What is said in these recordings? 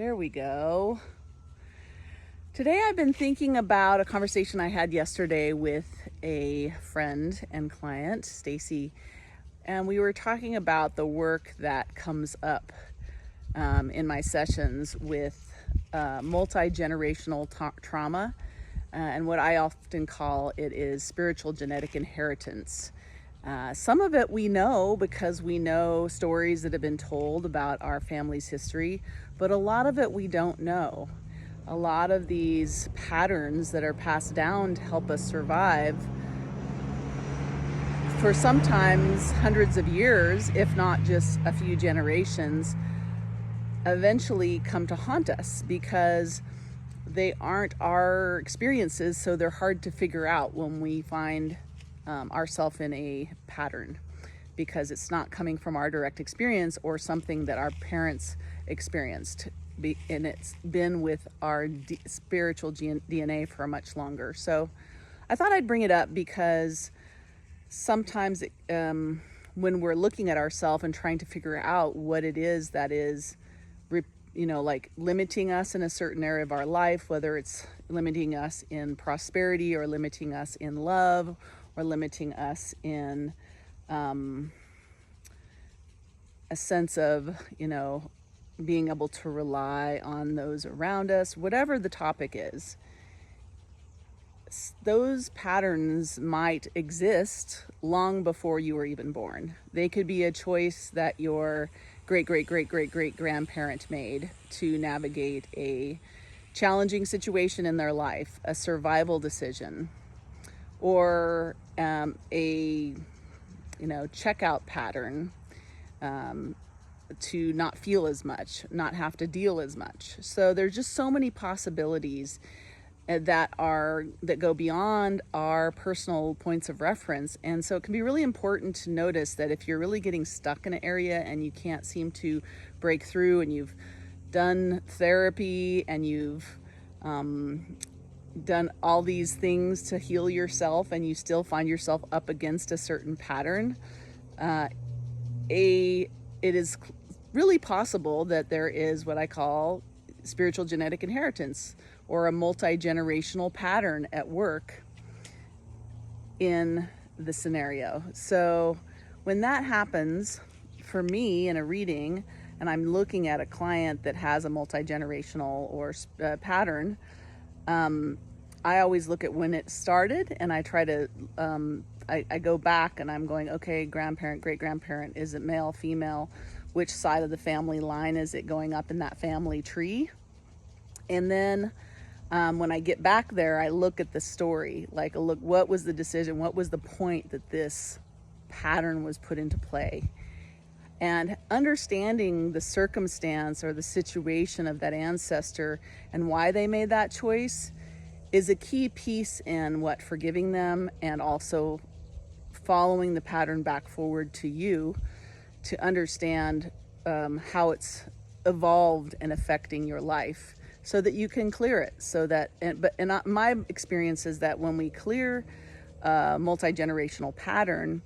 There we go. Today I've been thinking about a conversation I had yesterday with a friend and client, Stacy, and we were talking about the work that comes up in my sessions with multi-generational trauma, and what I often call it is spiritual genetic inheritance. Some of it we know because we know stories that have been told about our family's history, but a lot of it we don't know. A lot of these patterns that are passed down to help us survive for sometimes hundreds of years, if not just a few generations, eventually come to haunt us because they aren't our experiences, so they're hard to figure out when we find ourselves in a pattern, because it's not coming from our direct experience or something that our parents experienced, and it's been with our spiritual DNA for much longer. So I thought I'd bring it up because sometimes when we're looking at ourselves and trying to figure out what it is that is like limiting us in a certain area of our life, whether it's limiting us in prosperity or limiting us in love or limiting us in a sense of, being able to rely on those around us, whatever the topic is, those patterns might exist long before you were even born. They could be a choice that your great grandparent made to navigate a challenging situation in their life, a survival decision, or a checkout pattern, to not feel as much, not have to deal as much. So there's just so many possibilities that go beyond our personal points of reference. And so it can be really important to notice that if you're really getting stuck in an area and you can't seem to break through, and you've done therapy and you've done all these things to heal yourself and you still find yourself up against a certain pattern, it is really possible that there is what I call spiritual genetic inheritance, or a multi-generational pattern at work in the scenario. So when that happens for me in a reading, and I'm looking at a client that has a multi-generational or pattern, I always look at when it started, and I try to I go back and I'm going, okay, grandparent, great grandparent, is it male, female? Which side of the family line is it going up in that family tree? And then when I get back there, I look at the story, what was the decision? What was the point that this pattern was put into play? And understanding the circumstance or the situation of that ancestor and why they made that choice is a key piece in what forgiving them, and also following the pattern back forward to you to understand how it's evolved and affecting your life, so that you can clear it. So that, my experience is that when we clear a multi-generational pattern,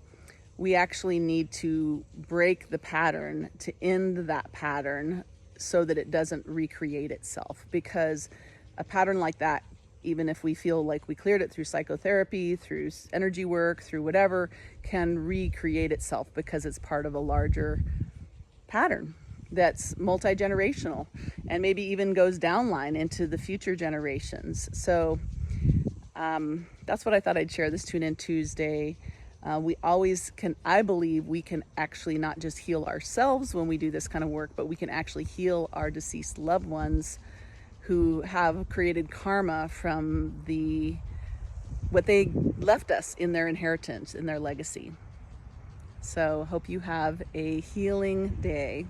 we actually need to break the pattern to end that pattern so that it doesn't recreate itself. Because a pattern like that, even if we feel like we cleared it through psychotherapy, through energy work, through whatever, can recreate itself because it's part of a larger pattern that's multi-generational, and maybe even goes downline into the future generations. So that's what I thought I'd share this Tune In Tuesday. We always can, I believe we can actually not just heal ourselves when we do this kind of work, but we can actually heal our deceased loved ones who have created karma from what they left us in their inheritance, in their legacy. So hope you have a healing day.